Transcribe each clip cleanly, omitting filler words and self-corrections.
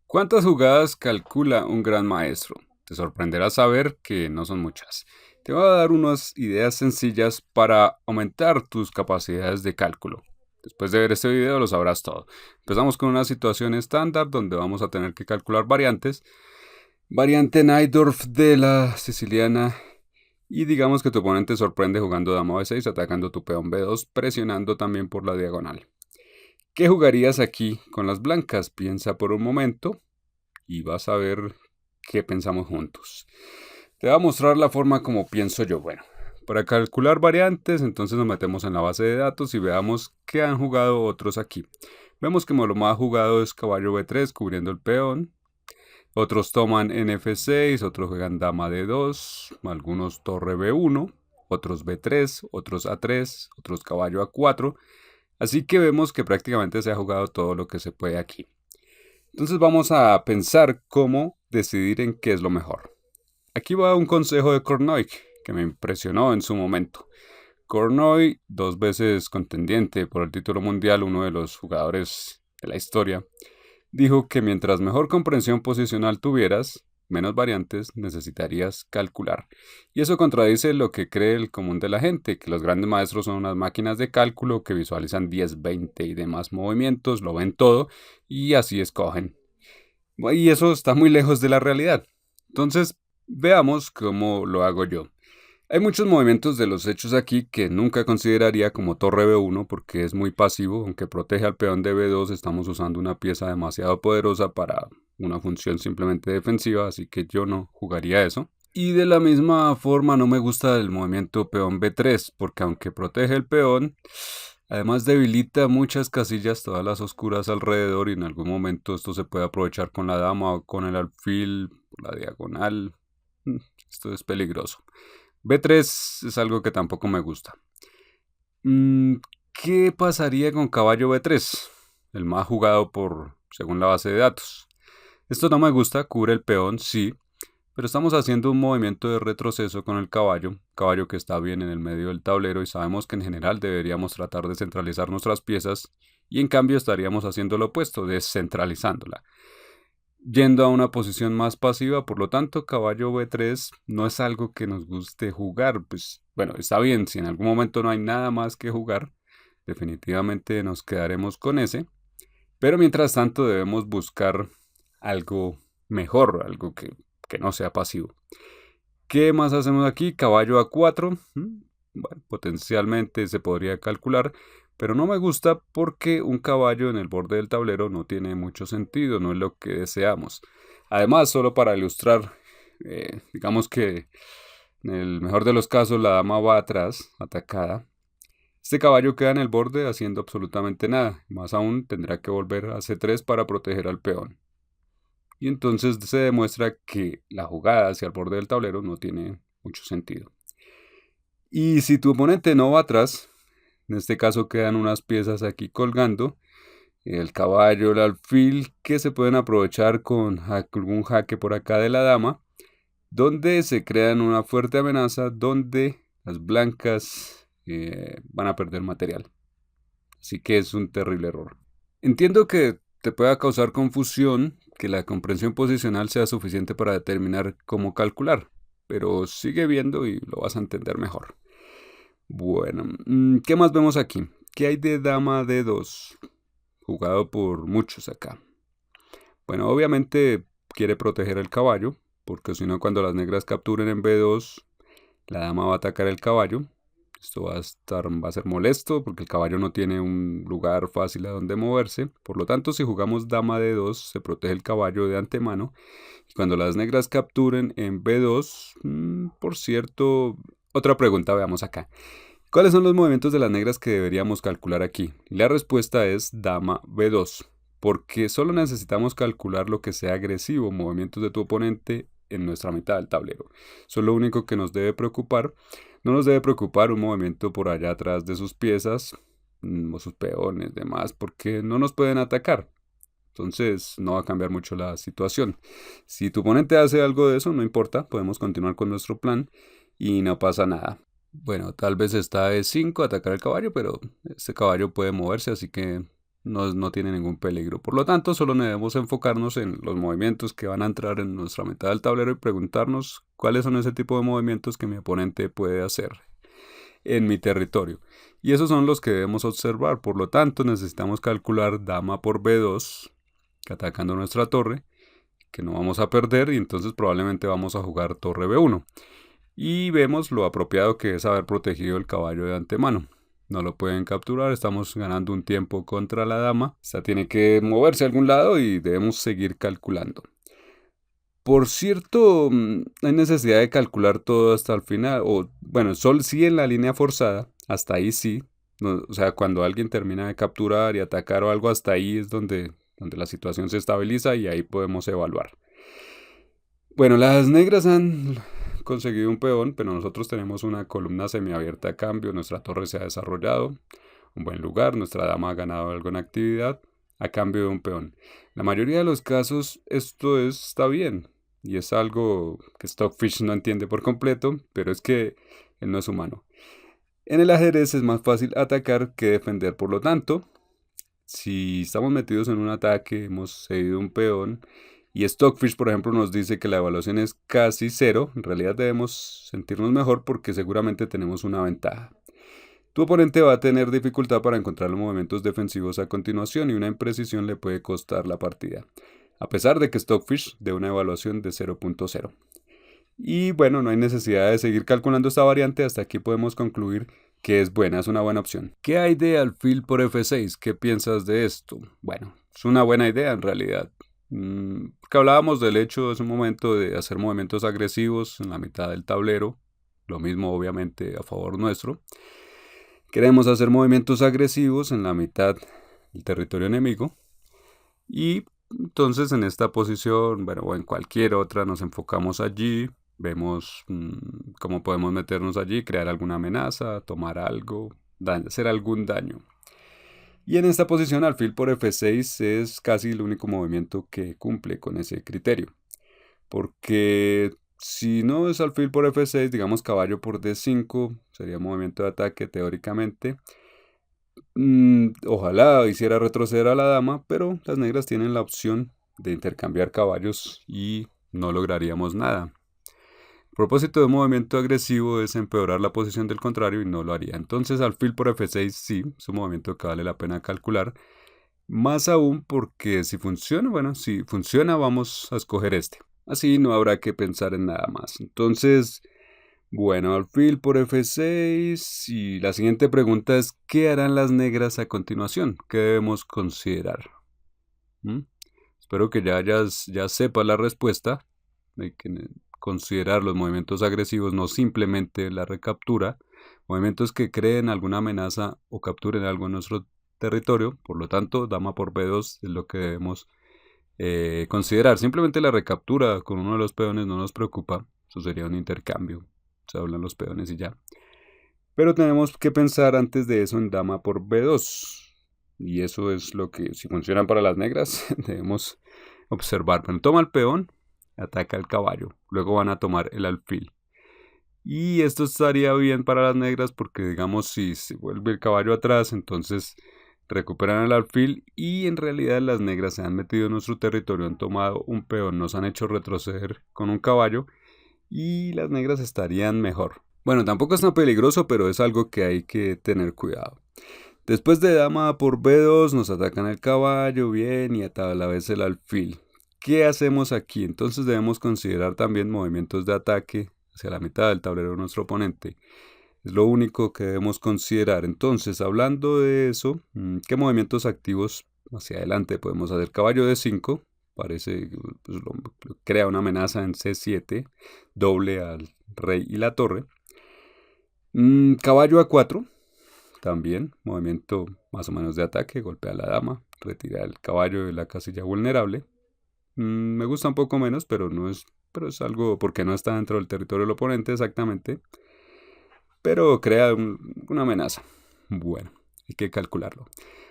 ¿Cuántas jugadas calcula un gran maestro? Te sorprenderá saber que no son muchas. Te voy a dar unas ideas sencillas para aumentar tus capacidades de cálculo. Después de ver este video lo sabrás todo. Empezamos con una situación estándar donde vamos a tener que calcular variantes. Variante Najdorf de la siciliana. Y digamos que tu oponente sorprende jugando dama b6, atacando tu peón b2, presionando también por la diagonal. ¿Qué jugarías aquí con las blancas? Piensa por un momento y vas a ver qué pensamos juntos. Te voy a mostrar la forma como pienso yo. Bueno, para calcular variantes, entonces nos metemos en la base de datos y veamos qué han jugado otros aquí. Vemos que lo más jugado es caballo b3 cubriendo el peón. Otros toman en f6, otros juegan dama d2, algunos torre b1, otros b3, otros a3, otros caballo a4. Así que vemos que prácticamente se ha jugado todo lo que se puede aquí. Entonces vamos a pensar cómo decidir en qué es lo mejor. Aquí va un consejo de Kornoy que me impresionó en su momento. Kornoy, 2 veces contendiente por el título mundial, uno de los jugadores de la historia, dijo que mientras mejor comprensión posicional tuvieras, menos variantes necesitarías calcular. Y eso contradice lo que cree el común de la gente, que los grandes maestros son unas máquinas de cálculo que visualizan 10, 20 y demás movimientos, lo ven todo y así escogen. Y eso está muy lejos de la realidad. Entonces, veamos cómo lo hago yo. Hay muchos movimientos de los hechos aquí que nunca consideraría como torre b1 porque es muy pasivo, aunque protege al peón de b2, estamos usando una pieza demasiado poderosa para una función simplemente defensiva, así que yo no jugaría eso. Y de la misma forma no me gusta el movimiento peón b3 porque aunque protege el peón, además debilita muchas casillas, todas las oscuras alrededor, y en algún momento esto se puede aprovechar con la dama o con el alfil, por la diagonal. Esto es peligroso. B3 es algo que tampoco me gusta. ¿Qué pasaría con caballo B3? El más jugado según la base de datos. Esto no me gusta, cubre el peón, sí, pero estamos haciendo un movimiento de retroceso con el caballo que está bien en el medio del tablero y sabemos que en general deberíamos tratar de centralizar nuestras piezas y en cambio estaríamos haciendo lo opuesto, descentralizándola, yendo a una posición más pasiva. Por lo tanto, caballo b3 no es algo que nos guste jugar. Pues bueno, está bien, si en algún momento no hay nada más que jugar, definitivamente nos quedaremos con ese, pero mientras tanto debemos buscar algo mejor, algo que no sea pasivo. ¿Qué más hacemos aquí? Caballo a4. Bueno, potencialmente se podría calcular, pero no me gusta porque un caballo en el borde del tablero no tiene mucho sentido, no es lo que deseamos. Además, solo para ilustrar, digamos que en el mejor de los casos la dama va atrás, atacada. Este caballo queda en el borde haciendo absolutamente nada, más aún tendrá que volver a c3 para proteger al peón. Y entonces se demuestra que la jugada hacia el borde del tablero no tiene mucho sentido. Y si tu oponente no va atrás, en este caso quedan unas piezas aquí colgando, el caballo, el alfil, que se pueden aprovechar con algún jaque por acá de la dama, donde se crean una fuerte amenaza donde las blancas van a perder material. Así que es un terrible error. Entiendo que te pueda causar confusión que la comprensión posicional sea suficiente para determinar cómo calcular, pero sigue viendo y lo vas a entender mejor. Bueno, ¿qué más vemos aquí? ¿Qué hay de dama d2? Jugado por muchos acá. Bueno, obviamente quiere proteger el caballo, porque si no, cuando las negras capturen en b2, la dama va a atacar el caballo. Esto va a ser molesto porque el caballo no tiene un lugar fácil a donde moverse. Por lo tanto, si jugamos dama d2, se protege el caballo de antemano. Y cuando las negras capturen en b2, por cierto, otra pregunta veamos acá. ¿Cuáles son los movimientos de las negras que deberíamos calcular aquí? La respuesta es dama b2, porque solo necesitamos calcular lo que sea agresivo, movimientos de tu oponente en nuestra mitad del tablero. Eso es lo único que nos debe preocupar. No nos debe preocupar un movimiento por allá atrás de sus piezas, o sus peones, demás, porque no nos pueden atacar. Entonces no va a cambiar mucho la situación. Si tu oponente hace algo de eso, no importa, podemos continuar con nuestro plan y no pasa nada. Bueno, tal vez está E5 atacar el caballo, pero este caballo puede moverse, así que no tiene ningún peligro. Por lo tanto, solo debemos enfocarnos en los movimientos que van a entrar en nuestra mitad del tablero y preguntarnos cuáles son ese tipo de movimientos que mi oponente puede hacer en mi territorio. Y esos son los que debemos observar. Por lo tanto, necesitamos calcular dama por B2, atacando nuestra torre, que no vamos a perder, y entonces probablemente vamos a jugar torre B1. Y vemos lo apropiado que es haber protegido el caballo de antemano. No lo pueden capturar, estamos ganando un tiempo contra la dama. Esta tiene que moverse a algún lado y debemos seguir calculando. Por cierto, no hay necesidad de calcular todo hasta el final. O bueno, sol sí en la línea forzada, hasta ahí sí. No, o sea, cuando alguien termina de capturar y atacar o algo, hasta ahí es donde la situación se estabiliza y ahí podemos evaluar. Bueno, las negras han conseguido un peón, pero nosotros tenemos una columna semiabierta a cambio, nuestra torre se ha desarrollado, un buen lugar, nuestra dama ha ganado algo en actividad a cambio de un peón. La mayoría de los casos esto está bien y es algo que Stockfish no entiende por completo, pero es que él no es humano. En el ajedrez es más fácil atacar que defender, por lo tanto, si estamos metidos en un ataque, hemos cedido un peón, y Stockfish, por ejemplo, nos dice que la evaluación es casi cero, en realidad debemos sentirnos mejor porque seguramente tenemos una ventaja. Tu oponente va a tener dificultad para encontrar los movimientos defensivos a continuación y una imprecisión le puede costar la partida, a pesar de que Stockfish dé una evaluación de 0.0. Y bueno, no hay necesidad de seguir calculando esta variante, hasta aquí podemos concluir que es buena, es una buena opción. ¿Qué hay de alfil por F6? ¿Qué piensas de esto? Bueno, es una buena idea en realidad. Que hablábamos del hecho hace un momento de hacer movimientos agresivos en la mitad del tablero, lo mismo obviamente a favor nuestro. Queremos hacer movimientos agresivos en la mitad del territorio enemigo y entonces en esta posición, bueno, o en cualquier otra, nos enfocamos allí, vemos cómo podemos meternos allí, crear alguna amenaza, tomar algo, hacer algún daño. Y en esta posición alfil por F6 es casi el único movimiento que cumple con ese criterio. Porque si no es alfil por F6, digamos caballo por D5, sería movimiento de ataque teóricamente. Ojalá hiciera retroceder a la dama, pero las negras tienen la opción de intercambiar caballos y no lograríamos nada. El propósito de un movimiento agresivo es empeorar la posición del contrario y no lo haría. Entonces alfil por F6 sí, es un movimiento que vale la pena calcular. Más aún porque si funciona, bueno, si funciona vamos a escoger este. Así no habrá que pensar en nada más. Entonces, bueno, alfil por F6 y la siguiente pregunta es ¿qué harán las negras a continuación? ¿Qué debemos considerar? Espero que ya sepas la respuesta. Hay que considerar los movimientos agresivos, no simplemente la recaptura, movimientos que creen alguna amenaza o capturen algo en nuestro territorio. Por lo tanto, dama por B2 es lo que debemos considerar. Simplemente la recaptura con uno de los peones no nos preocupa, eso sería un intercambio, se hablan los peones y ya. Pero tenemos que pensar antes de eso en dama por B2. Y eso es lo que, si funcionan para las negras, debemos observar. Bueno, toma el peón, ataca el caballo, luego van a tomar el alfil. Y esto estaría bien para las negras porque, digamos, si se vuelve el caballo atrás, entonces recuperan el alfil y en realidad las negras se han metido en nuestro territorio, han tomado un peón, nos han hecho retroceder con un caballo y las negras estarían mejor. Bueno, tampoco es tan peligroso, pero es algo que hay que tener cuidado. Después de dama por B2 nos atacan el caballo, bien, y a la vez el alfil. ¿Qué hacemos aquí? Entonces debemos considerar también movimientos de ataque hacia la mitad del tablero de nuestro oponente. Es lo único que debemos considerar. Entonces, hablando de eso, ¿qué movimientos activos hacia adelante podemos hacer? Caballo D5, parece, pues, crea una amenaza en C7, doble al rey y la torre. Caballo A4, también, movimiento más o menos de ataque, golpea a la dama, retira el caballo de la casilla vulnerable. Me gusta un poco menos, pero es algo porque no está dentro del territorio del oponente exactamente. Pero crea una amenaza. Bueno, hay que calcularlo.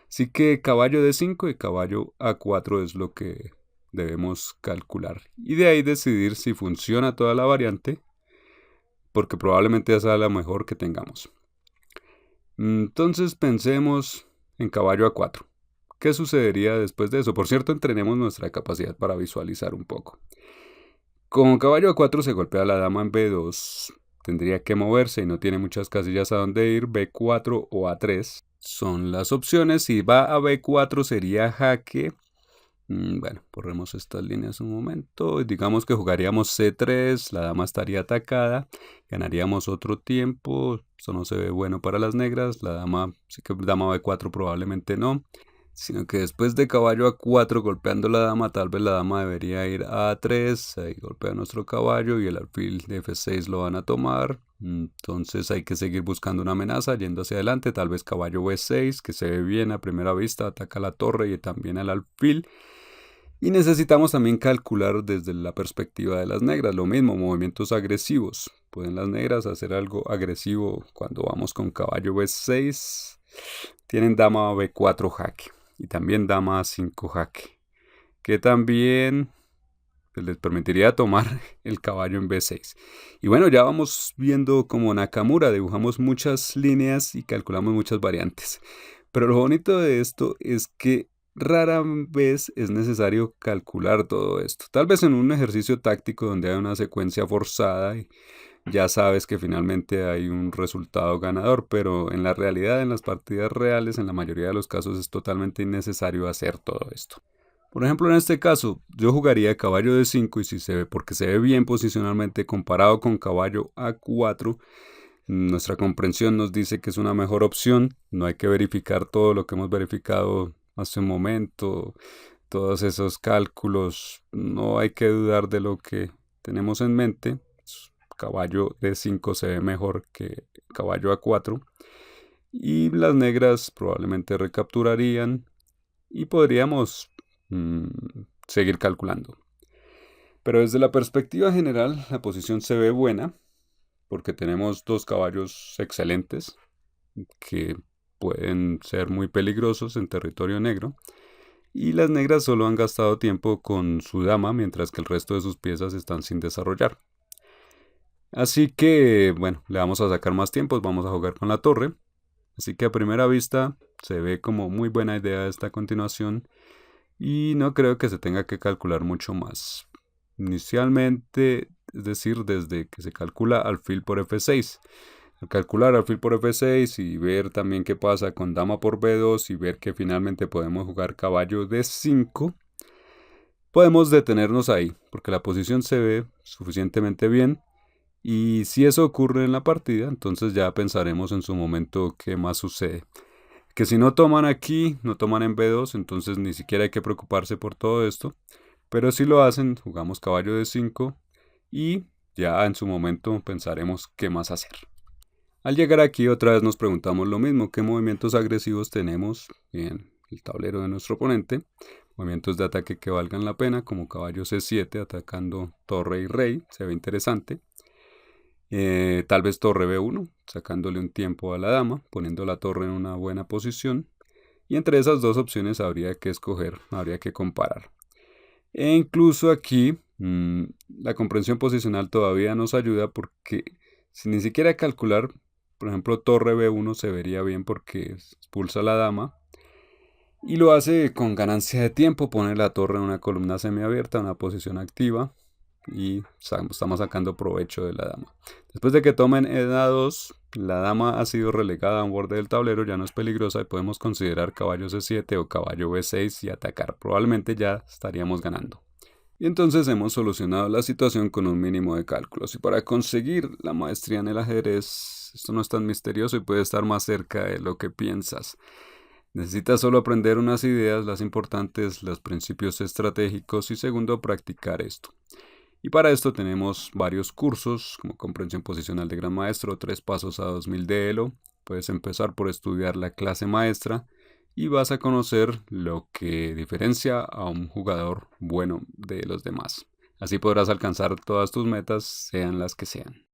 Así que caballo D5 y caballo A4 es lo que debemos calcular. Y de ahí decidir si funciona toda la variante, porque probablemente esa es la mejor que tengamos. Entonces pensemos en caballo A4. ¿qué sucedería después de eso? Por cierto, entrenemos nuestra capacidad para visualizar un poco. Con caballo A4 se golpea la dama en B2. Tendría que moverse y no tiene muchas casillas a donde ir. B4 o A3 son las opciones. Si va a B4 sería jaque. Bueno, borremos estas líneas un momento. Digamos que jugaríamos C3, la dama estaría atacada, ganaríamos otro tiempo. Esto no se ve bueno para las negras. La dama, sí que dama B4 probablemente no, sino que después de caballo A4 golpeando la dama, tal vez la dama debería ir a A3, ahí golpea nuestro caballo y el alfil de F6 lo van a tomar. Entonces hay que seguir buscando una amenaza, yendo hacia adelante, tal vez caballo B6, que se ve bien a primera vista, ataca la torre y también al alfil. Y necesitamos también calcular desde la perspectiva de las negras, lo mismo, movimientos agresivos. ¿Pueden las negras hacer algo agresivo cuando vamos con caballo B6? Tienen dama B4 jaque y también dama A5 jaque, que también les permitiría tomar el caballo en B6. Y bueno, ya vamos viendo como Nakamura, dibujamos muchas líneas y calculamos muchas variantes. Pero lo bonito de esto es que rara vez es necesario calcular todo esto. Tal vez en un ejercicio táctico donde hay una secuencia forzada y ya sabes que finalmente hay un resultado ganador, pero en la realidad, en las partidas reales, en la mayoría de los casos es totalmente innecesario hacer todo esto. Por ejemplo, en este caso, yo jugaría caballo D5 y si se ve, porque se ve bien posicionalmente comparado con caballo A4, nuestra comprensión nos dice que es una mejor opción. No hay que verificar todo lo que hemos verificado hace un momento, todos esos cálculos, no hay que dudar de lo que tenemos en mente. Caballo D5 se ve mejor que caballo A4 y las negras probablemente recapturarían y podríamos seguir calculando. Pero desde la perspectiva general la posición se ve buena porque tenemos dos caballos excelentes que pueden ser muy peligrosos en territorio negro. Y las negras solo han gastado tiempo con su dama, mientras que el resto de sus piezas están sin desarrollar. Así que, bueno, le vamos a sacar más tiempos, vamos a jugar con la torre. Así que a primera vista se ve como muy buena idea esta continuación y no creo que se tenga que calcular mucho más. Inicialmente, es decir, desde que se calcula alfil por F6. Al calcular alfil por F6 y ver también qué pasa con dama por B2 y ver que finalmente podemos jugar caballo D5, podemos detenernos ahí, porque la posición se ve suficientemente bien. Y si eso ocurre en la partida, entonces ya pensaremos en su momento qué más sucede. Que si no toman aquí, no toman en B2, entonces ni siquiera hay que preocuparse por todo esto. Pero si lo hacen, jugamos caballo D5 y ya en su momento pensaremos qué más hacer. Al llegar aquí otra vez nos preguntamos lo mismo, ¿qué movimientos agresivos tenemos en el tablero de nuestro oponente? Movimientos de ataque que valgan la pena, como caballo C7 atacando torre y rey, se ve interesante. Tal vez torre B1, sacándole un tiempo a la dama, poniendo la torre en una buena posición. Y entre esas dos opciones habría que escoger, habría que comparar. E incluso aquí la comprensión posicional todavía nos ayuda porque sin ni siquiera calcular, por ejemplo, torre B1 se vería bien porque expulsa a la dama y lo hace con ganancia de tiempo, pone la torre en una columna semiabierta, una posición activa y estamos sacando provecho de la dama. Después de que tomen A2, la dama ha sido relegada a un borde del tablero, ya no es peligrosa y podemos considerar caballo C7 o caballo B6 y atacar. Probablemente ya estaríamos ganando. Y entonces hemos solucionado la situación con un mínimo de cálculos. Y para conseguir la maestría en el ajedrez, esto no es tan misterioso y puede estar más cerca de lo que piensas. Necesitas solo aprender unas ideas, las importantes, los principios estratégicos y segundo, practicar esto. Y para esto tenemos varios cursos, como comprensión posicional de Gran Maestro, 3 pasos a 2000 de Elo. Puedes empezar por estudiar la clase maestra y vas a conocer lo que diferencia a un jugador bueno de los demás. Así podrás alcanzar todas tus metas, sean las que sean.